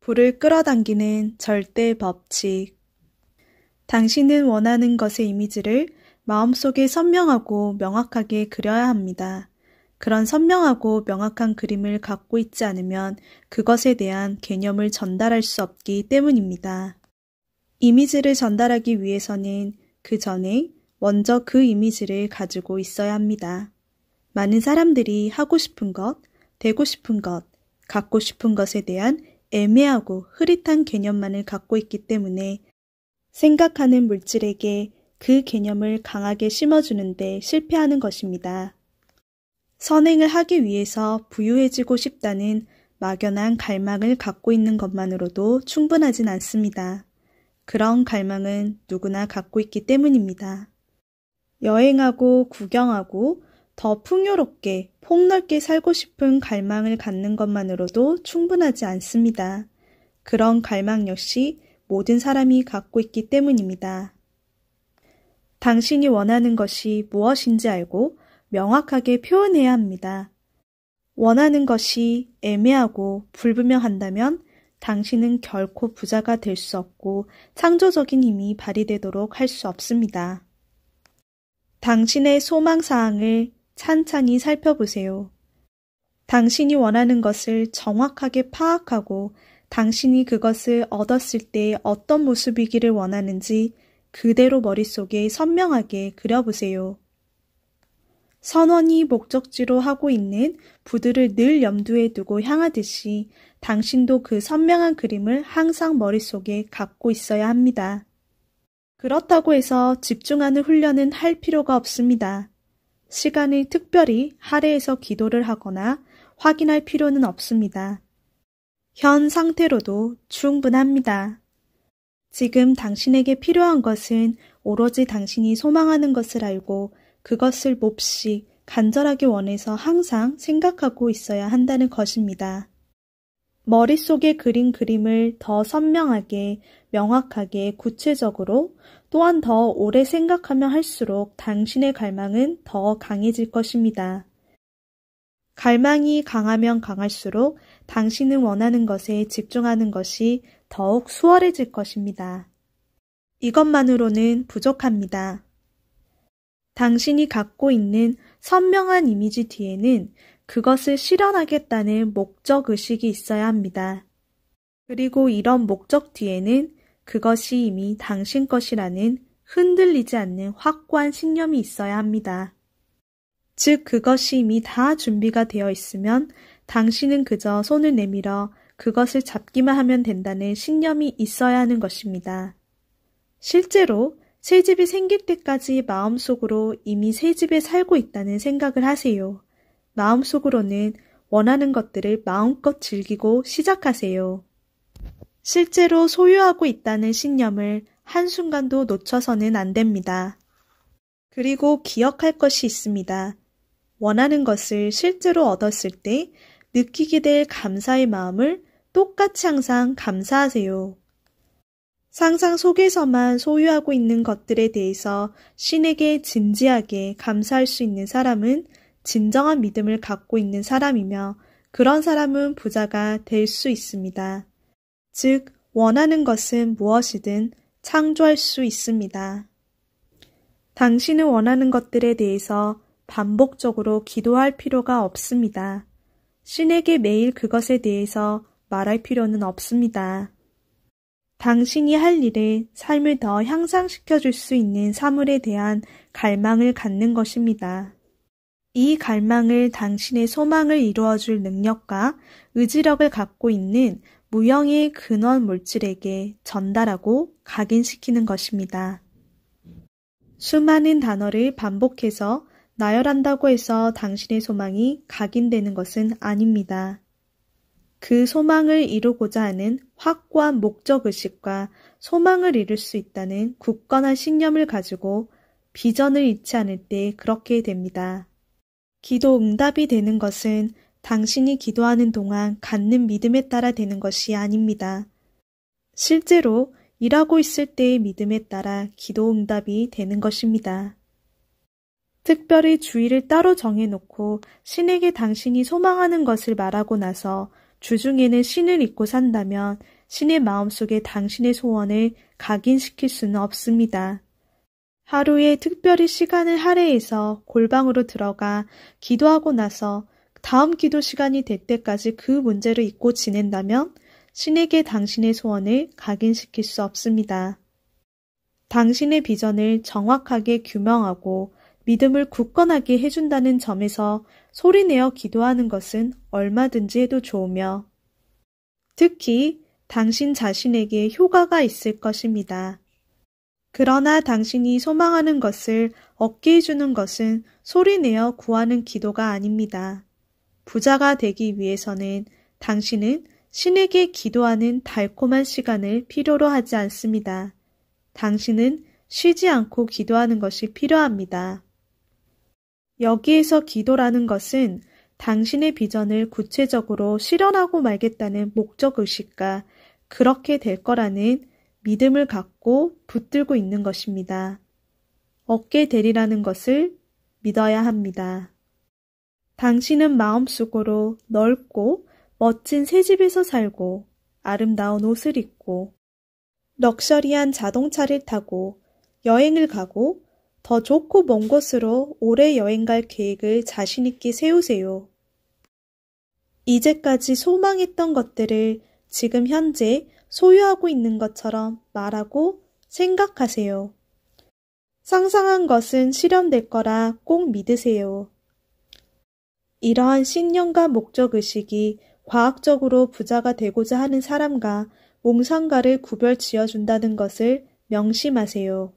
불을 끌어당기는 절대 법칙. 당신은 원하는 것의 이미지를 마음속에 선명하고 명확하게 그려야 합니다. 그런 선명하고 명확한 그림을 갖고 있지 않으면 그것에 대한 개념을 전달할 수 없기 때문입니다. 이미지를 전달하기 위해서는 그 전에 먼저 그 이미지를 가지고 있어야 합니다. 많은 사람들이 하고 싶은 것, 되고 싶은 것, 갖고 싶은 것에 대한 애매하고 흐릿한 개념만을 갖고 있기 때문에 생각하는 물질에게 그 개념을 강하게 심어주는데 실패하는 것입니다. 선행을 하기 위해서 부유해지고 싶다는 막연한 갈망을 갖고 있는 것만으로도 충분하진 않습니다. 그런 갈망은 누구나 갖고 있기 때문입니다. 여행하고 구경하고 더 풍요롭게 폭넓게 살고 싶은 갈망을 갖는 것만으로도 충분하지 않습니다. 그런 갈망 역시 모든 사람이 갖고 있기 때문입니다. 당신이 원하는 것이 무엇인지 알고 명확하게 표현해야 합니다. 원하는 것이 애매하고 불분명한다면 당신은 결코 부자가 될 수 없고 창조적인 힘이 발휘되도록 할 수 없습니다. 당신의 소망사항을 찬찬히 살펴보세요. 당신이 원하는 것을 정확하게 파악하고 당신이 그것을 얻었을 때 어떤 모습이기를 원하는지 그대로 머릿속에 선명하게 그려보세요. 선원이 목적지로 하고 있는 부두를 늘 염두에 두고 향하듯이 당신도 그 선명한 그림을 항상 머릿속에 갖고 있어야 합니다. 그렇다고 해서 집중하는 훈련은 할 필요가 없습니다. 시간을 특별히 할애해서 기도를 하거나 확인할 필요는 없습니다. 현 상태로도 충분합니다. 지금 당신에게 필요한 것은 오로지 당신이 소망하는 것을 알고 그것을 몹시 간절하게 원해서 항상 생각하고 있어야 한다는 것입니다. 머릿속에 그린 그림을 더 선명하게, 명확하게, 구체적으로 또한 더 오래 생각하면 할수록 당신의 갈망은 더 강해질 것입니다. 갈망이 강하면 강할수록 당신은 원하는 것에 집중하는 것이 더욱 수월해질 것입니다. 이것만으로는 부족합니다. 당신이 갖고 있는 선명한 이미지 뒤에는 그것을 실현하겠다는 목적의식이 있어야 합니다. 그리고 이런 목적 뒤에는 그것이 이미 당신 것이라는 흔들리지 않는 확고한 신념이 있어야 합니다. 즉 그것이 이미 다 준비가 되어 있으면 당신은 그저 손을 내밀어 그것을 잡기만 하면 된다는 신념이 있어야 하는 것입니다. 실제로 새 집이 생길 때까지 마음속으로 이미 새 집에 살고 있다는 생각을 하세요. 마음속으로는 원하는 것들을 마음껏 즐기고 시작하세요. 실제로 소유하고 있다는 신념을 한순간도 놓쳐서는 안 됩니다. 그리고 기억할 것이 있습니다. 원하는 것을 실제로 얻었을 때 느끼게 될 감사의 마음을 똑같이 항상 감사하세요. 상상 속에서만 소유하고 있는 것들에 대해서 신에게 진지하게 감사할 수 있는 사람은 진정한 믿음을 갖고 있는 사람이며 그런 사람은 부자가 될 수 있습니다. 즉, 원하는 것은 무엇이든 창조할 수 있습니다. 당신은 원하는 것들에 대해서 반복적으로 기도할 필요가 없습니다. 신에게 매일 그것에 대해서 말할 필요는 없습니다. 당신이 할 일을 삶을 더 향상시켜 줄 수 있는 사물에 대한 갈망을 갖는 것입니다. 이 갈망을 당신의 소망을 이루어 줄 능력과 의지력을 갖고 있는 무형의 근원 물질에게 전달하고 각인시키는 것입니다. 수많은 단어를 반복해서 나열한다고 해서 당신의 소망이 각인되는 것은 아닙니다. 그 소망을 이루고자 하는 확고한 목적의식과 소망을 이룰 수 있다는 굳건한 신념을 가지고 비전을 잃지 않을 때 그렇게 됩니다. 기도 응답이 되는 것은 당신이 기도하는 동안 갖는 믿음에 따라 되는 것이 아닙니다. 실제로 일하고 있을 때의 믿음에 따라 기도 응답이 되는 것입니다. 특별히 주의를 따로 정해놓고 신에게 당신이 소망하는 것을 말하고 나서 주중에는 신을 잊고 산다면 신의 마음속에 당신의 소원을 각인시킬 수는 없습니다. 하루에 특별히 시간을 할애해서 골방으로 들어가 기도하고 나서 다음 기도 시간이 될 때까지 그 문제를 잊고 지낸다면 신에게 당신의 소원을 각인시킬 수 없습니다. 당신의 비전을 정확하게 규명하고 믿음을 굳건하게 해준다는 점에서 소리내어 기도하는 것은 얼마든지 해도 좋으며 특히 당신 자신에게 효과가 있을 것입니다. 그러나 당신이 소망하는 것을 얻게 해주는 것은 소리내어 구하는 기도가 아닙니다. 부자가 되기 위해서는 당신은 신에게 기도하는 달콤한 시간을 필요로 하지 않습니다. 당신은 쉬지 않고 기도하는 것이 필요합니다. 여기에서 기도라는 것은 당신의 비전을 구체적으로 실현하고 말겠다는 목적의식과 그렇게 될 거라는 믿음을 갖고 붙들고 있는 것입니다. 얻게 되리라는 것을 믿어야 합니다. 당신은 마음속으로 넓고 멋진 새 집에서 살고 아름다운 옷을 입고 럭셔리한 자동차를 타고 여행을 가고 더 좋고 먼 곳으로 오래 여행 갈 계획을 자신 있게 세우세요. 이제까지 소망했던 것들을 지금 현재 소유하고 있는 것처럼 말하고 생각하세요. 상상한 것은 실현될 거라 꼭 믿으세요. 이러한 신념과 목적의식이 과학적으로 부자가 되고자 하는 사람과 몽상가를 구별 지어준다는 것을 명심하세요.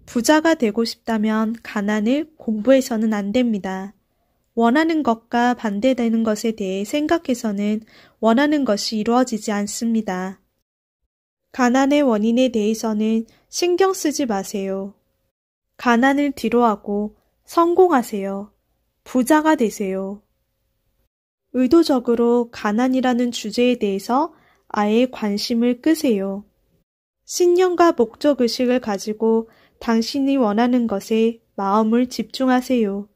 부자가 되고 싶다면 가난을 공부해서는 안 됩니다. 원하는 것과 반대되는 것에 대해 생각해서는 원하는 것이 이루어지지 않습니다. 가난의 원인에 대해서는 신경 쓰지 마세요. 가난을 뒤로하고 성공하세요. 부자가 되세요. 의도적으로 가난이라는 주제에 대해서 아예 관심을 끄세요. 신념과 목적의식을 가지고 당신이 원하는 것에 마음을 집중하세요.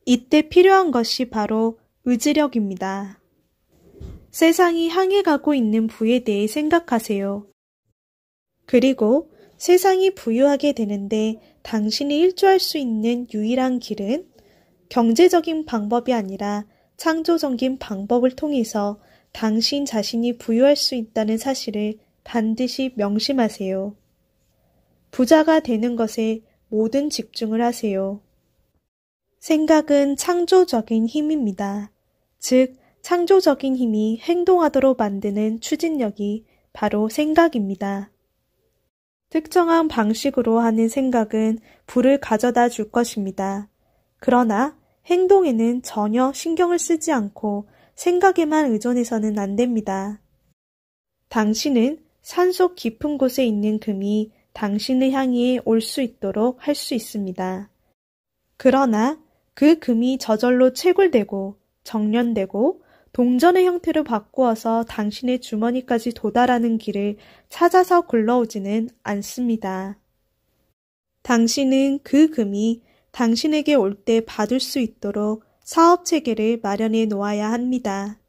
이때 필요한 것이 바로 의지력입니다. 세상이 향해 가고 있는 부에 대해 생각하세요. 그리고 세상이 부유하게 되는데 당신이 일조할 수 있는 유일한 길은 경제적인 방법이 아니라 창조적인 방법을 통해서 당신 자신이 부유할 수 있다는 사실을 반드시 명심하세요. 부자가 되는 것에 모든 집중을 하세요. 생각은 창조적인 힘입니다. 즉, 창조적인 힘이 행동하도록 만드는 추진력이 바로 생각입니다. 특정한 방식으로 하는 생각은 부를 가져다 줄 것입니다. 그러나 행동에는 전혀 신경을 쓰지 않고 생각에만 의존해서는 안 됩니다. 당신은 산속 깊은 곳에 있는 금이 당신을 향해 올 수 있도록 할 수 있습니다. 그러나 그 금이 저절로 채굴되고 정련되고 동전의 형태로 바꾸어서 당신의 주머니까지 도달하는 길을 찾아서 굴러오지는 않습니다. 당신은 그 금이 당신에게 올 때 받을 수 있도록 사업 체계를 마련해 놓아야 합니다.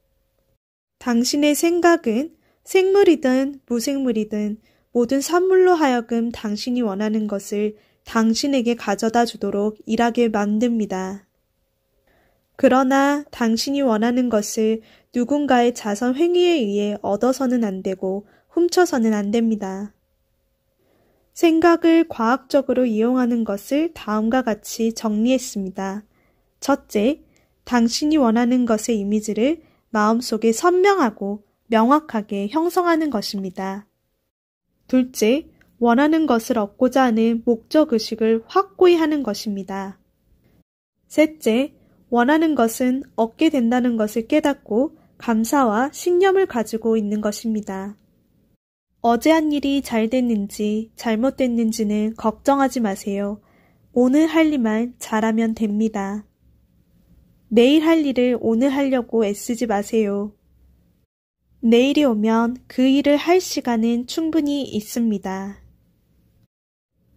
당신의 생각은 생물이든 무생물이든 모든 산물로 하여금 당신이 원하는 것을 당신에게 가져다 주도록 일하게 만듭니다. 그러나 당신이 원하는 것을 누군가의 자선 행위에 의해 얻어서는 안 되고 훔쳐서는 안 됩니다. 생각을 과학적으로 이용하는 것을 다음과 같이 정리했습니다. 첫째, 당신이 원하는 것의 이미지를 마음속에 선명하고 명확하게 형성하는 것입니다. 둘째, 원하는 것을 얻고자 하는 목적의식을 확고히 하는 것입니다. 셋째, 원하는 것은 얻게 된다는 것을 깨닫고 감사와 신념을 가지고 있는 것입니다. 어제 한 일이 잘 됐는지 잘못됐는지는 걱정하지 마세요. 오늘 할 일만 잘하면 됩니다. 내일 할 일을 오늘 하려고 애쓰지 마세요. 내일이 오면 그 일을 할 시간은 충분히 있습니다.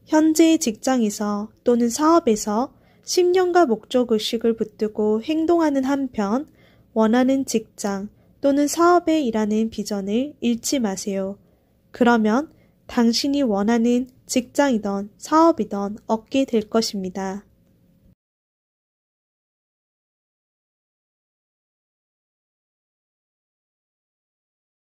현재의 직장에서 또는 사업에서 신념과 목적의식을 붙들고 행동하는 한편 원하는 직장 또는 사업에 일하는 비전을 잃지 마세요. 그러면 당신이 원하는 직장이든 사업이든 얻게 될 것입니다.